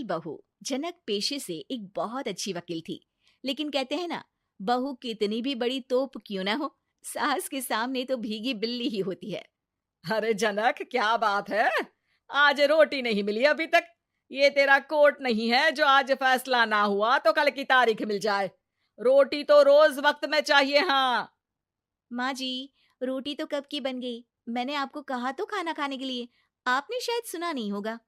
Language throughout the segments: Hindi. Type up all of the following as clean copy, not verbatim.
बहू जनक पेशे से एक बहुत अच्छी वकील थी, लेकिन कहते हैं ना, बहू कितनी भी बड़ी तोप क्यों ना हो, सास के सामने तो भीगी बिल्ली ही होती है। अरे जनक, क्या बात है? आज रोटी नहीं मिली अभी तक। ये तेरा कोर्ट नहीं है जो आज फैसला ना हुआ तो कल की तारीख मिल जाए। रोटी तो रोज वक्त में चाहिए। हाँ। माँ जी, रोटी तो कब की बन गई। मैंने आपको कहा तो खाना खाने के लिए, आपने शायद सुना नहीं होगा।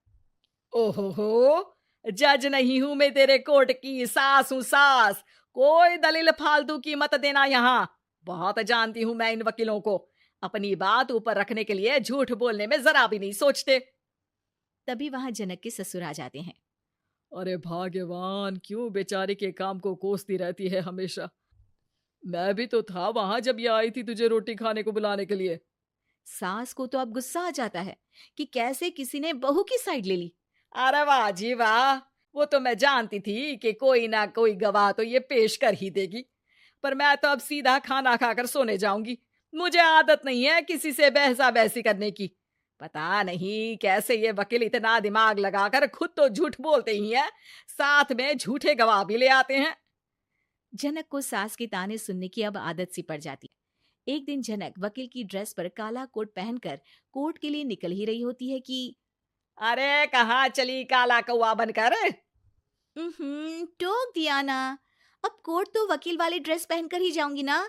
ओहो, जज नहीं हूं मैं तेरे कोर्ट की, सास हूं सास। कोई दलील फालतू की मत देना यहाँ। बहुत जानती हूं मैं इन वकीलों को। अपनी बात ऊपर रखने के लिए झूठ बोलने में जरा भी नहीं सोचते। तभी वहां जनक के ससुर आ जाते हैं। अरे भाग्यवान, क्यों बेचारे के काम को कोसती रहती है हमेशा। मैं भी तो था वहां जब ये आई थी तुझे रोटी खाने को बुलाने के लिए। सास को तो अब गुस्सा आ जाता है कि कैसे किसी ने बहू की साइड ले ली। अरे वाह जी वाह, वो तो मैं जानती थी कि कोई ना कोई गवाह तो ये पेश कर ही देगी। पर मैं तो अब सीधा खाना खाकर सोने जाऊंगी। मुझे आदत नहीं है किसी से बहसा बहसी करने की। पता नहीं कैसे ये वकील इतना दिमाग लगाकर खुद तो झूठ बोलते ही हैं, साथ में झूठे गवाह भी ले आते हैं। जनक को सास के ताने सुनने की अब आदत सी पड़ जाती है। एक दिन जनक वकील की ड्रेस पर काला कोट पहनकर कोर्ट के लिए निकल ही रही होती है कि अरे कहाँ चली काला कौवा बनकर? टोक दिया ना। अब कोर्ट तो वकील वाली ड्रेस पहनकर ही जाऊंगी ना।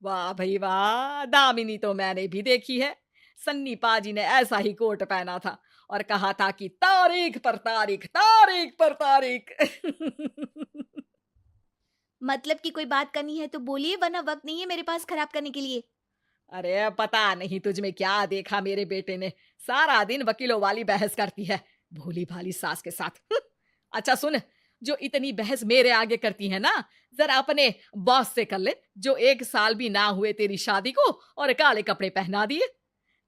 वाह भाई वाह, दामिनी तो मैंने भी देखी है। सन्नी पाजी ने ऐसा ही कोट पहना था और कहा था कि तारीख पर तारीख, तारीख पर तारीख। मतलब कि कोई बात करनी है तो बोलिए, वरना वक्त नहीं है मेरे पास खराब करने के लिए। अरे पता नहीं तुझ में क्या देखा मेरे बेटे ने, सारा दिन वकीलों वाली बहस करती है, भोली भाली सास के साथ। अच्छा सुन, जो इतनी बहस मेरे आगे करती है ना, जरा अपने बॉस से कर ले, जो 1 साल भी ना हुए तेरी शादी को और काले कपड़े पहना दिए।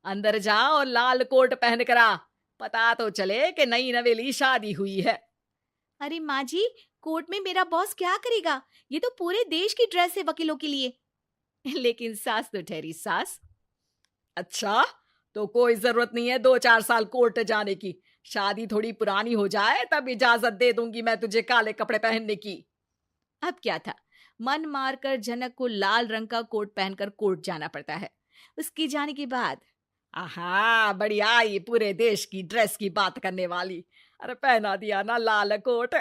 अंदर जा और लाल कोट पहन कर आ, पता तो चले कि नई नवेली शादी हुई है। अरे माँ जी, कोर्ट में मेरा बॉस क्या करेगा? ये तो पूरे देश की ड्रेस है वकीलों के लिए। लेकिन सास तो ठहरी सास। अच्छा, तो कोई जरूरत नहीं है 2-4 साल कोर्ट जाने की। शादी थोड़ी पुरानी हो जाए तब इजाजत दे दूंगी मैं तुझे काले कपड़े पहनने की। अब क्या था, मन मारकर जनक को लाल रंग का कोट पहनकर कोर्ट जाना पड़ता है। उसके जाने के बाद आहा, बढ़िया, ये पूरे देश की ड्रेस की बात करने वाली। अरे पहना दिया ना लाल कोट।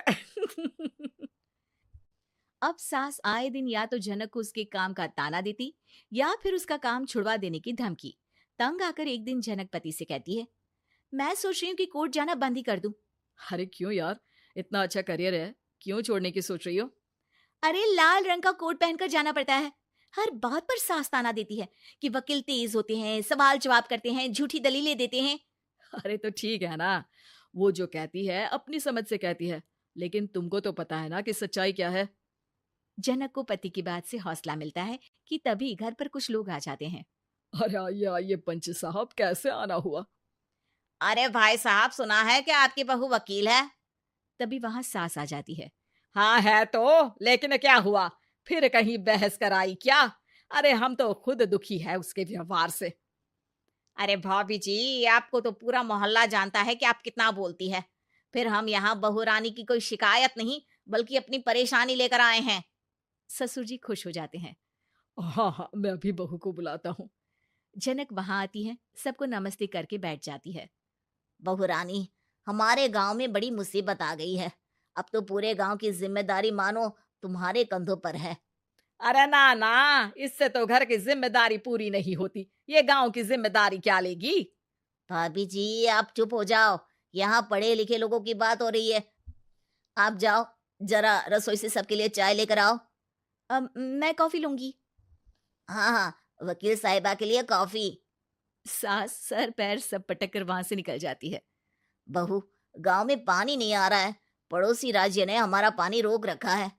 अब सास आए दिन या तो जनक को उसके काम का ताना देती, या फिर उसका काम छुड़वा देने की धमकी। तंग आकर एक दिन जनक पति से कहती है, मैं सोच रही हूँ कि कोर्ट जाना बंद ही कर दूं। अरे क्यों यार, इतना अच्छा करियर है, क्यों छोड़ने की सोच रही हो? अरे लाल रंग का कोट पहनकर जाना पड़ता है। हर बात पर सास ताना देती है कि वकील तेज होते हैं, सवाल जवाब करते हैं, झूठी दलीलें देते हैं। अरे तो ठीक है ना, वो जो कहती है अपनी समझ से कहती है, लेकिन तुमको तो पता है ना कि सच्चाई क्या है। जनक को पति की बात से हौसला मिलता है कि तभी घर पर कुछ लोग आ जाते हैं। अरे आइए आइए पंच साहब, कैसे आना हुआ? अरे भाई साहब, सुना है कि आपकी बहू वकील है। तभी वहां सास आ जाती है। हाँ है तो, लेकिन क्या हुआ? फिर कहीं बहस कराई क्या? अरे हम तो खुद दुखी है उसके व्यवहार से। अरे भाभी जी, आपको तो पूरा मोहल्ला जानता है कि आप कितना बोलती है। फिर हम यहाँ बहू रानी की कोई शिकायत नहीं, बल्कि अपनी परेशानी लेकर आए हैं। ससुर जी खुश हो जाते हैं। हाँ हाँ, मैं अभी बहू को बुलाता हूँ। जनक वहां आती है, सबको नमस्ते करके बैठ जाती है। बहू रानी, हमारे गांव में बड़ी मुसीबत आ गई है। अब तो पूरे गांव की जिम्मेदारी मानो तुम्हारे कंधों पर है। अरे ना ना, इससे तो घर की जिम्मेदारी पूरी नहीं होती, ये गांव की जिम्मेदारी क्या लेगी? भाभी जी, आप चुप हो जाओ। यहाँ पढ़े लिखे लोगों की बात हो रही है। आप जाओ, जरा रसोई से सबके लिए चाय लेकर आओ। मैं कॉफी लूंगी। हाँ हाँ, वकील साहिबा के लिए कॉफी। सास सर पैर सब पटक कर वहां से निकल जाती है। बहू, गांव में पानी नहीं आ रहा है। पड़ोसी राज्य ने हमारा पानी रोक रखा है।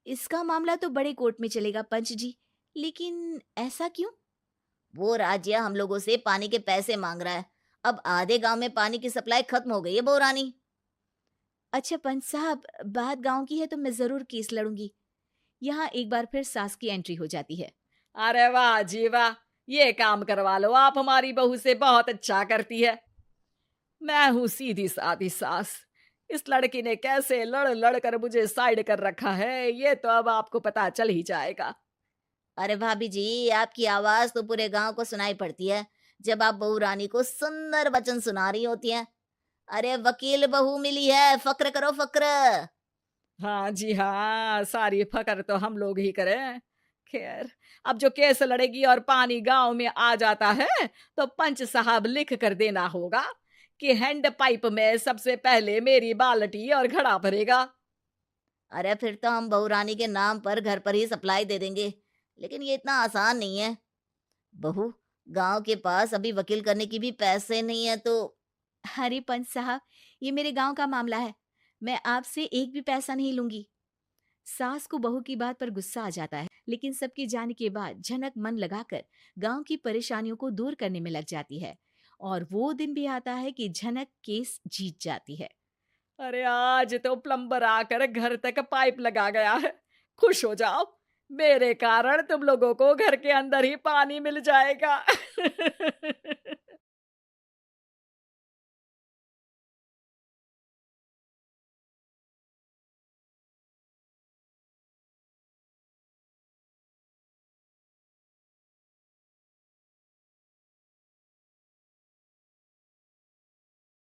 इसका मामला तो बड़े कोर्ट में चलेगा पंच जी, लेकिन ऐसा क्यों? वो राज्य हम लोगों से पानी के पैसे मांग रहा है। अब आधे गांव में पानी की सप्लाई खत्म हो गई है बहू रानी। अच्छा पंच साहब, बात गांव की है तो मैं जरूर केस लड़ूंगी। यहाँ एक बार फिर सास की एंट्री हो जाती है। अरे वाह जी वाह, ये काम करवा लो आप हमारी बहू से, बहुत अच्छा करती है। मैं हूं सीधी सादी सास। इस लड़की ने कैसे लड़ लड़ कर मुझे साइड कर रखा है, ये तो अब आपको पता चल ही जाएगा। अरे भाभी जी, आपकी आवाज तो पूरे गांव को सुनाई पड़ती है जब आप बहू रानी को सुंदर वचन सुना रही होती हैं। अरे वकील बहू मिली है, फक्र करो फक्र। हाँ जी हाँ, सारी फकर तो हम लोग ही करें। खैर, अब जो केस लड़ेगी और पानी गांव में आ जाता है, तो पंच साहब लिख कर देना होगा कि हैंड पाइप में सबसे पहले मेरी बाल्टी और घड़ा भरेगा। अरे फिर तो हम बहू रानी के नाम पर घर पर ही सप्लाई दे देंगे, लेकिन ये इतना आसान नहीं है। बहू, गांव के पास अभी वकील करने की भी पैसे नहीं है तो। अरे पंच साहब, ये मेरे गांव का मामला है, मैं आपसे एक भी पैसा नहीं लूंगी। सास को बहू की बात पर गुस्सा आ जाता है, लेकिन सबके जाने के बाद झनक मन लगाकर गांव की परेशानियों को दूर करने में लग जाती है। और वो दिन भी आता है कि झनक केस जीत जाती है। अरे आज तो प्लम्बर आकर घर तक पाइप लगा गया है। खुश हो जाओ, मेरे कारण तुम लोगों को घर के अंदर ही पानी मिल जाएगा।